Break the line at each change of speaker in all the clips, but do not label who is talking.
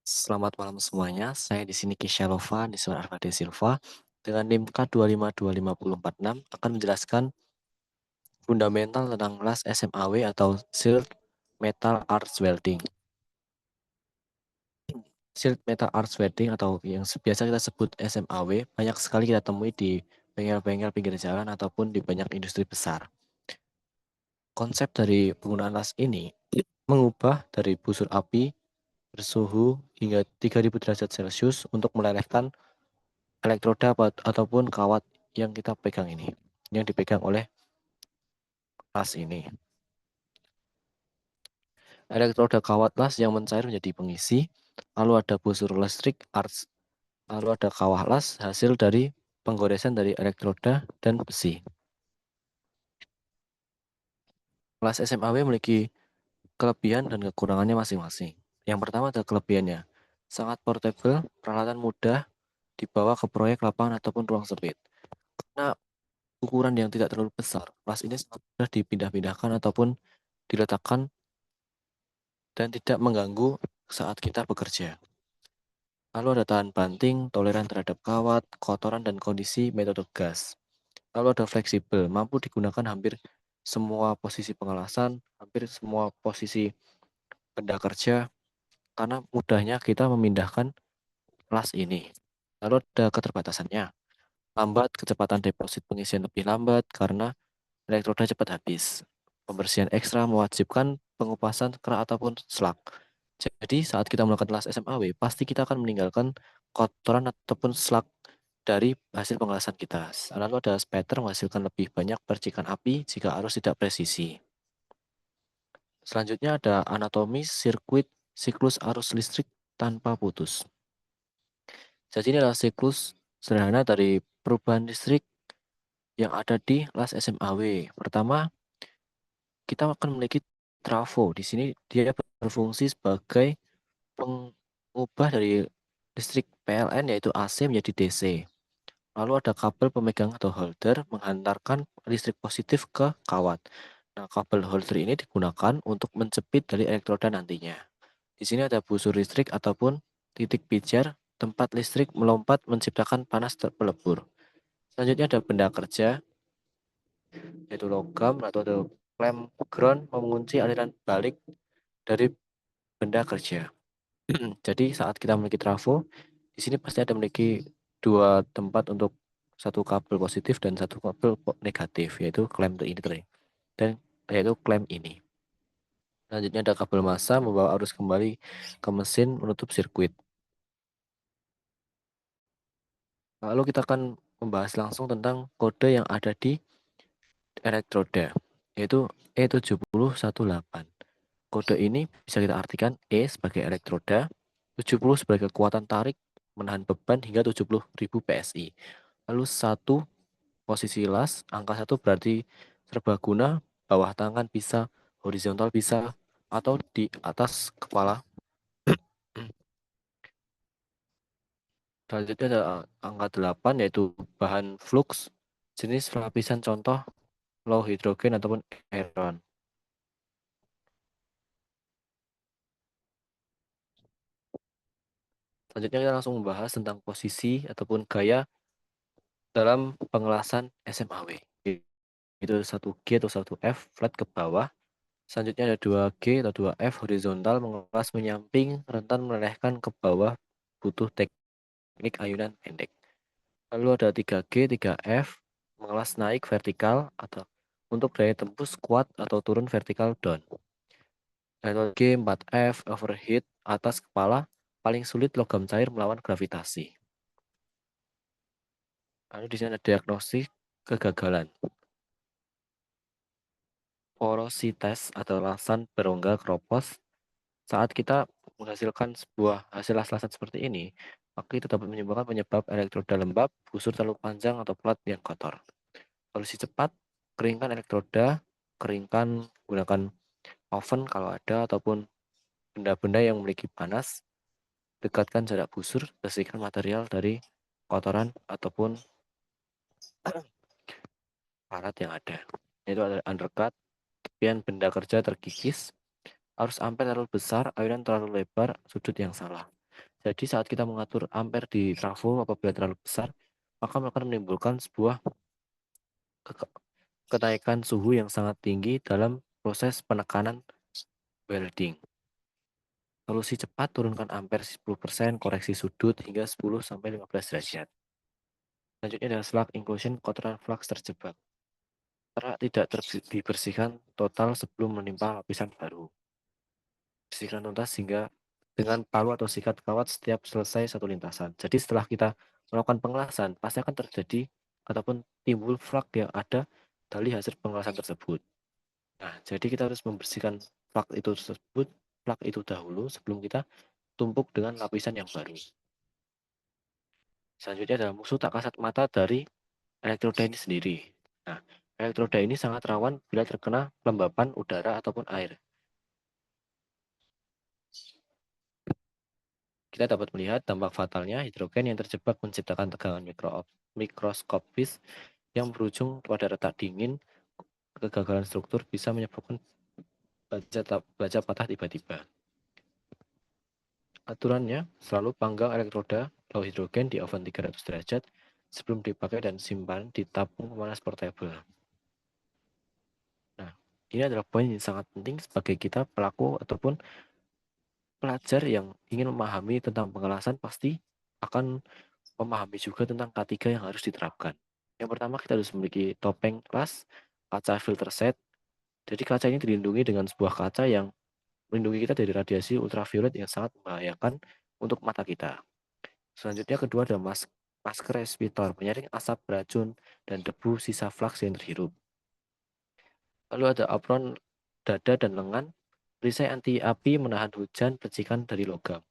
Selamat malam semuanya, saya di sini Kisha Lova di Suara Arvade Silva dengan NIM K252546 akan menjelaskan fundamental tentang kelas SMAW atau Shield Metal Arch Welding. Shield Metal Arch Welding atau yang biasa kita sebut SMAW banyak sekali kita temui di bengkel-bengkel pinggir jalan ataupun di banyak industri besar. Konsep dari penggunaan las ini mengubah dari busur api bersuhu hingga 3000 derajat Celcius untuk melelehkan elektroda ataupun kawat yang kita pegang ini, yang dipegang oleh las ini. Elektroda kawat las yang mencair menjadi pengisi, lalu ada busur listrik arch, lalu ada kawah las hasil dari penggoresan dari elektroda dan besi. Las SMAW memiliki kelebihan dan kekurangannya masing-masing. Yang pertama ada kelebihannya, sangat portable, peralatan mudah dibawa ke proyek lapangan ataupun ruang sempit. Karena ukuran yang tidak terlalu besar, las ini sangat mudah dipindah-pindahkan ataupun diletakkan dan tidak mengganggu saat kita bekerja. Lalu ada tahan banting, toleran terhadap kawat, kotoran, dan kondisi metode gas. Lalu ada fleksibel, mampu digunakan hampir semua posisi pengelasan, hampir semua posisi benda kerja, karena mudahnya kita memindahkan las ini. Lalu ada keterbatasannya, lambat, kecepatan deposit pengisian lebih lambat karena elektroda cepat habis. Pembersihan ekstra mewajibkan pengupasan kerak ataupun slug. Jadi saat kita melakukan kelas SMAW, pasti kita akan meninggalkan kotoran ataupun slug dari hasil pengelasan kita. Lalu ada spatter menghasilkan lebih banyak percikan api jika arus tidak presisi. Selanjutnya ada anatomi sirkuit siklus arus listrik tanpa putus. Jadi ini adalah siklus sederhana dari perubahan listrik yang ada di las SMAW. Pertama, kita akan memiliki trafo. Di sini dia berfungsi sebagai pengubah dari listrik PLN yaitu AC menjadi DC. Lalu ada kabel pemegang atau holder menghantarkan listrik positif ke kawat. Nah, kabel holder ini digunakan untuk menjepit dari elektroda nantinya. Di sini ada busur listrik ataupun titik pijar, tempat listrik melompat menciptakan panas pelebur. Selanjutnya ada benda kerja, yaitu logam atau ada klem ground mengunci aliran balik dari benda kerja. Jadi saat kita memiliki trafo, di sini pasti ada memiliki dua tempat untuk satu kabel positif dan satu kabel negatif, yaitu klem ini dan yaitu klem ini. Selanjutnya ada kabel massa membawa arus kembali ke mesin menutup sirkuit. Lalu kita akan membahas langsung tentang kode yang ada di elektroda, yaitu E7018. Kode ini bisa kita artikan E sebagai elektroda, 70 sebagai kekuatan tarik menahan beban hingga 70.000 PSI. Lalu satu posisi las, angka 1 berarti serbaguna, bawah tangan bisa, horizontal bisa, atau di atas kepala. Selanjutnya ada angka 8 yaitu bahan flux, jenis lapisan contoh low hidrogen ataupun iron. Selanjutnya kita langsung membahas tentang posisi ataupun gaya dalam pengelasan SMAW. Itu 1G atau 1F flat ke bawah. Selanjutnya ada 2G atau 2F horizontal mengelas menyamping rentan melelehkan ke bawah butuh teknik ayunan pendek. Lalu ada 3G, 3F mengelas naik vertikal atau untuk daya tembus kuat atau turun vertikal down. Lalu G, 4F overheat atas kepala paling sulit logam cair melawan gravitasi. Lalu di sini ada diagnosis kegagalan. Porositas atau lasan berongga keropos. Saat kita menghasilkan sebuah hasil las-lasan seperti ini, maka itu dapat menyebabkan penyebab elektroda lembab, busur terlalu panjang, atau plat yang kotor. Solusi cepat, keringkan elektroda, keringkan gunakan oven kalau ada, ataupun benda-benda yang memiliki panas, dekatkan jarak busur, bersihkan material dari kotoran ataupun alat yang ada. Itu ada undercut, tepian benda kerja terkikis, arus ampere terlalu besar, ayunan terlalu lebar, sudut yang salah. Jadi saat kita mengatur ampere di trafo apabila terlalu besar, maka akan menimbulkan sebuah ke- kenaikan suhu yang sangat tinggi dalam proses penekanan welding. Solusi cepat, turunkan ampere 10%, koreksi sudut hingga 10-15 derajat. Selanjutnya adalah slug inclusion, kotoran flux terjebak. Kerak tidak dibersihkan total sebelum menimpa lapisan baru. Bersihkan tuntas hingga dengan palu atau sikat kawat setiap selesai satu lintasan. Jadi setelah kita melakukan pengelasan, pasti akan terjadi ataupun timbul flak yang ada dari hasil pengelasan tersebut. Nah, jadi kita harus membersihkan flak itu dahulu sebelum kita tumpuk dengan lapisan yang baru. Selanjutnya adalah musuh tak kasat mata dari elektroda ini sendiri. Nah, elektroda ini sangat rawan bila terkena kelembapan udara ataupun air. Kita dapat melihat dampak fatalnya hidrogen yang terjebak menciptakan tegangan mikroskopis yang berujung pada retak dingin. Kegagalan struktur bisa menyebabkan baja patah tiba-tiba. Aturannya, selalu panggang elektroda low hidrogen di oven 300 derajat sebelum dipakai dan simpan di tabung pemanas portable. Nah, ini adalah poin yang sangat penting sebagai kita pelaku ataupun pelajar yang ingin memahami tentang pengelasan pasti akan memahami juga tentang K3 yang harus diterapkan. Yang pertama, kita harus memiliki topeng kelas, kaca filter set. Jadi kaca ini dilindungi dengan sebuah kaca yang melindungi kita dari radiasi ultraviolet yang sangat membahayakan untuk mata kita. Selanjutnya kedua ada masker respitor, penyaring asap beracun dan debu sisa flux yang terhirup. Lalu ada apron dada dan lengan, perisai anti api menahan hujan percikan dari logam.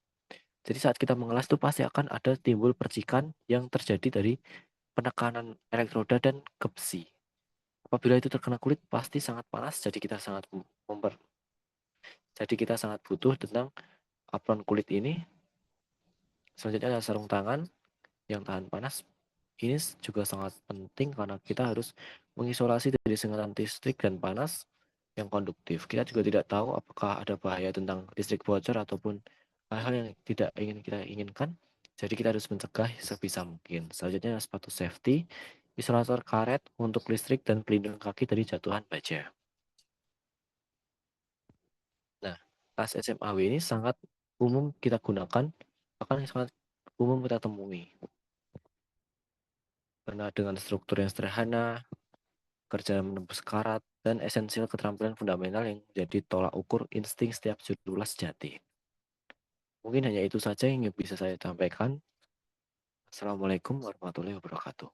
Jadi saat kita mengelas itu pasti akan ada timbul percikan yang terjadi dari penekanan elektroda dan ke besi. Apabila itu terkena kulit pasti sangat panas, jadi kita sangat butuh tentang apron kulit ini. Selanjutnya ada sarung tangan yang tahan panas. Ini juga sangat penting karena kita harus mengisolasi dari sengatan listrik dan panas yang konduktif. Kita juga tidak tahu apakah ada bahaya tentang listrik bocor ataupun hal-hal yang tidak ingin kita inginkan. Jadi kita harus mencegah sebisa mungkin. Selanjutnya sepatu safety, isolator karet untuk listrik dan pelindung kaki dari jatuhan baja. Nah, tas SMAW ini sangat umum kita gunakan, bahkan sangat umum kita temui. Karena dengan struktur yang sederhana, kerja menembus karat, dan esensial keterampilan fundamental yang menjadi tolak ukur insting setiap judul sejati. Mungkin hanya itu saja yang bisa saya sampaikan. Assalamualaikum warahmatullahi wabarakatuh.